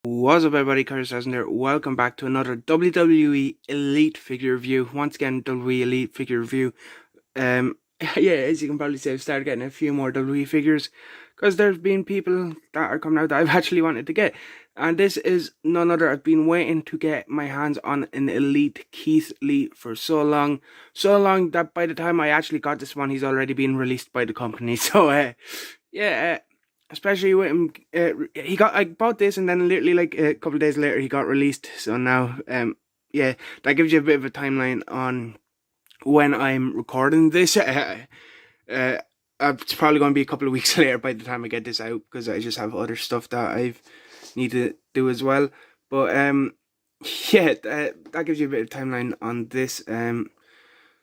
What's up everybody, Curtis there. Welcome back to another WWE Elite figure review. Once again, WWE Elite figure review. Yeah, as you can probably see, I've started getting a few more WWE figures because there's been people that are coming out that I've actually wanted to get. And this is none other. I've been waiting to get my hands on an Elite Keith Lee for so long. So long that by the time I actually got this one, he's already been released by the company. So, yeah, especially with him, I bought this and then literally like a couple of days later he got released. So now, yeah, that gives you a bit of a timeline on when I'm recording this. It's probably going to be a couple of weeks later by the time I get this out because I just have other stuff that I need to do as well. But yeah, that gives you a bit of timeline on this.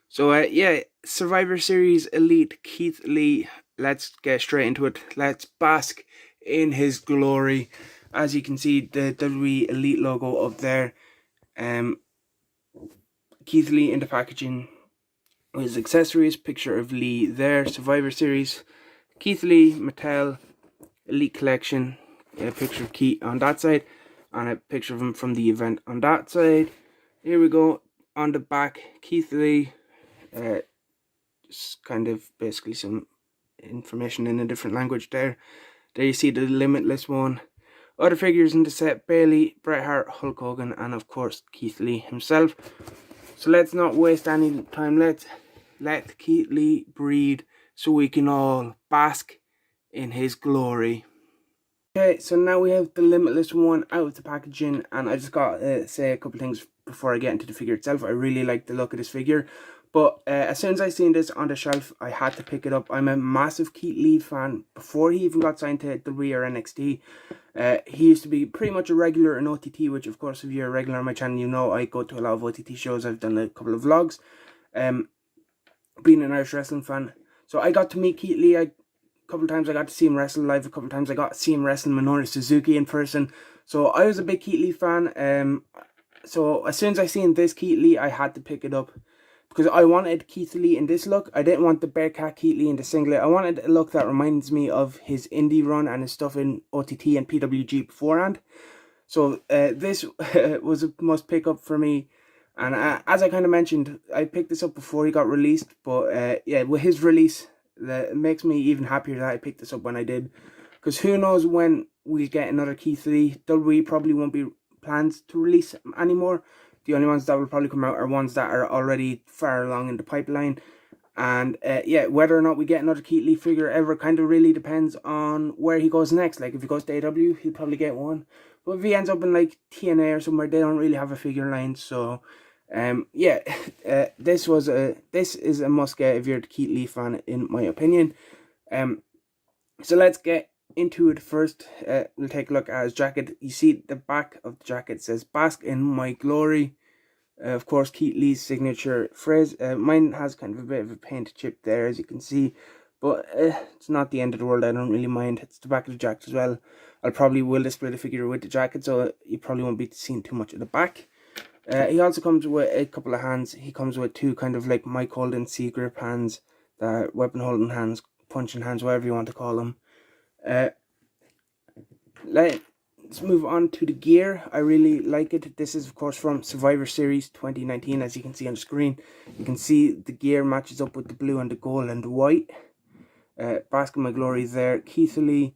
So yeah, Survivor Series Elite Keith Lee. Let's get straight into it. Let's bask in his glory. As you can see, the WWE Elite logo up there. Keith Lee in the packaging. His accessories, picture of Lee there. Survivor Series, Keith Lee, Mattel, Elite Collection. A picture of Keith on that side. And a picture of him from the event on that side. Here we go. On the back, Keith Lee. Just kind of basically some information in a different language there. There you see the Limitless one. Other figures in the set: Bailey, Bret Hart, Hulk Hogan, and of course Keith Lee himself. So let's not waste any time. Let's let Keith Lee breathe so we can all bask in his glory. Okay, so now we have the Limitless one out of the packaging, and I just got to say a couple things before I get into the figure itself. I really like the look of this figure. But as soon as I seen this on the shelf, I had to pick it up. I'm a massive Keith Lee fan. Before he even got signed to WWE or NXT, he used to be pretty much a regular in OTT, which of course if you're a regular on my channel, you know I go to a lot of OTT shows. I've done a couple of vlogs. Being an Irish wrestling fan. So I got to meet Keith Lee. A couple of times I got to see him wrestle live. A couple of times I got to see him wrestle Minoru Suzuki in person. So I was a big Keith Lee fan. So as soon as I seen this Keith Lee, I had to pick it up. Because I wanted Keith Lee in this look. I didn't want the Bearcat Keith Lee in the singlet. I wanted a look that reminds me of his indie run and his stuff in OTT and PWG beforehand. So this was a must pick up for me. And as I kind of mentioned, I picked this up before he got released. But yeah, with his release, it makes me even happier that I picked this up when I did. Because who knows when we get another Keith Lee. WWE probably won't be plans to release anymore. The only ones that will probably come out are ones that are already far along in the pipeline. And yeah, whether or not we get another Keith Lee figure ever kind of really depends on where he goes next. Like if he goes to AEW, he'll probably get one. But if he ends up in like TNA or somewhere, they don't really have a figure line. So yeah, this is a must get if you're a Keith Lee fan, in my opinion. So let's get into it first. We'll take a look at his jacket. You see the back of the jacket says "Bask in my glory." Of course, Keith Lee's signature phrase. Mine has kind of a bit of a paint chip there, as you can see, but it's not the end of the world. I don't really mind. It's the back of the jacket as well. I probably will display the figure with the jacket, so you probably won't be seeing too much of the back. He also comes with a couple of hands. He comes with two kind of like Mike Holden C grip hands, the weapon holding hands, punching hands, whatever you want to call them. Let's move on to the gear. I really like it. This is of course from Survivor Series 2019, as you can see on the screen. You can see the gear matches up with the blue and the gold and the white. Bask in my glory there. Keith Lee,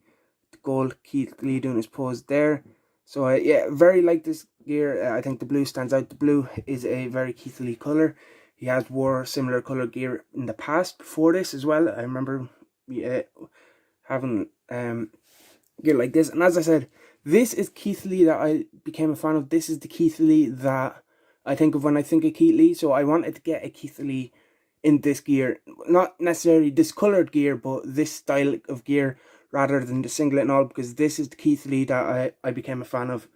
the gold, Keith Lee doing his pose there. So yeah, very like this gear. I think the blue stands out. The blue is a very Keith Lee colour. He has wore similar colour gear in the past before this as well. I remember having gear like this. And as I said, this is Keith Lee that I became a fan of. This is the Keith Lee that I think of when I think of Keith Lee. So I wanted to get a Keith Lee in this gear. Not necessarily this coloured gear, but this style of gear rather than the singlet and all. Because this is the Keith Lee that I became a fan of.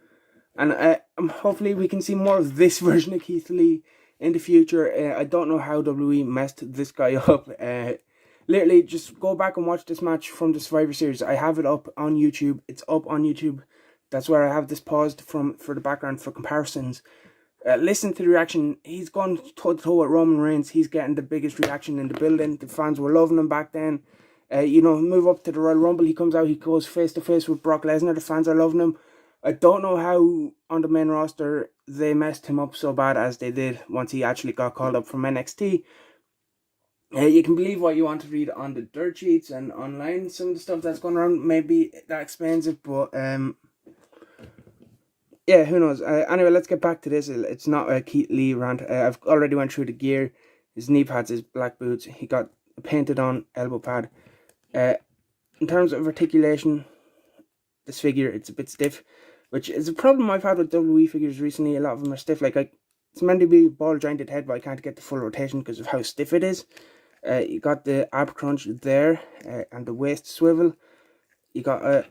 And hopefully we can see more of this version of Keith Lee in the future. I don't know how WWE messed this guy up. Literally, just go back and watch this match from the Survivor Series. I have it up on YouTube. It's up on YouTube. That's where I have this paused for the background for comparisons. Listen to the reaction. He's gone toe-to-toe with Roman Reigns. He's getting the biggest reaction in the building. The fans were loving him back then. You know, move up to the Royal Rumble. He comes out. He goes face-to-face with Brock Lesnar. The fans are loving him. I don't know how on the main roster they messed him up so bad as they did once he actually got called up from NXT. You can believe what you want to read on the dirt sheets and online. Some of the stuff that's going around, maybe that explains it, but yeah, who knows. Anyway, let's get back to this. It's not a Keith Lee rant. I've already went through the gear, his knee pads, his black boots. He got a painted on elbow pad. In terms of articulation, this figure, it's a bit stiff, which is a problem I've had with WWE figures recently. A lot of them are stiff. Like, it's meant to be ball jointed head, but I can't get the full rotation because of how stiff it is. You got the ab crunch there, and the waist swivel. You got a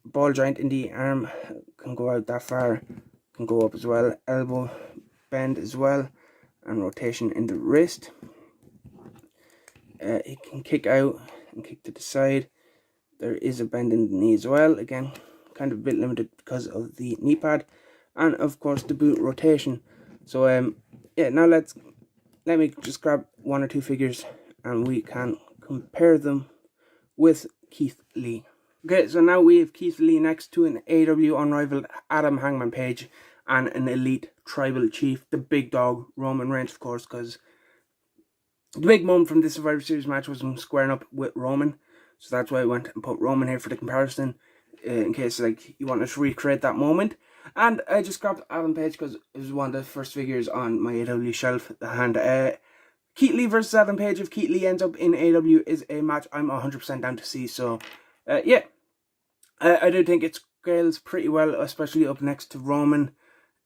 ball joint in the arm, can go out that far, can go up as well. Elbow bend as well, and rotation in the wrist. It can kick out and kick to the side. There is a bend in the knee as well. Again, kind of a bit limited because of the knee pad, and of course the boot rotation. So yeah, now let me just grab one or two figures and we can compare them with Keith Lee. Okay, so now we have Keith Lee next to an AEW Unrivaled Adam Hangman Page and an Elite Tribal Chief, the big dog Roman Reigns, of course, because the big moment from this Survivor Series match was him squaring up with Roman. So that's why I went and put Roman here for the comparison, in case like you want to recreate that moment. And I just grabbed Adam Page because it was one of the first figures on my AEW shelf. And Keith Lee versus Adam Page, if Keith Lee ends up in AEW, is a match I'm 100% down to see. So yeah, I do think it scales pretty well, especially up next to Roman.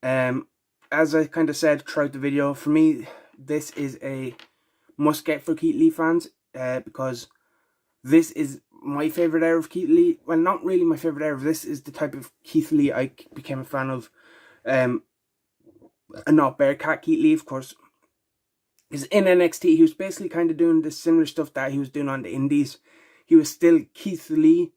As I kind of said throughout the video, for me, this is a must get for Keith Lee fans, because this is my favourite era of Keith Lee. Well, not really my favourite era. This is the type of Keith Lee I became a fan of. And not Bearcat Keith Lee, of course. Because in NXT, he was basically kind of doing the similar stuff that he was doing on the indies. He was still Keith Lee.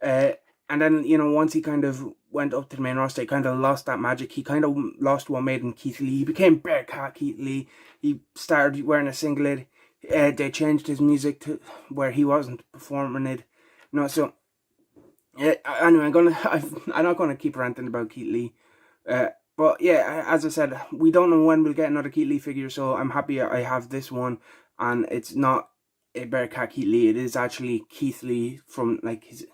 And then, you know, once he kind of went up to the main roster, he kind of lost that magic. He kind of lost what made him Keith Lee. He became Bearcat Keith Lee. He started wearing a singlet. They changed his music to where he wasn't performing it. You know, so anyway, I'm not gonna keep ranting about Keith Lee. But yeah, as I said, we don't know when we'll get another Keith Lee figure, so I'm happy I have this one, and it's not a Bearcat Keith Lee. It is actually Keith Lee from like his.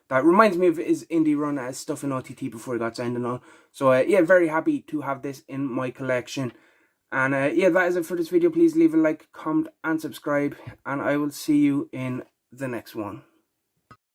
That reminds me of his indie run as stuff in OTT before he got signed and all. So yeah, very happy to have this in my collection. And yeah, that is it for this video. Please leave a like, comment, and subscribe. And I will see you in the next one.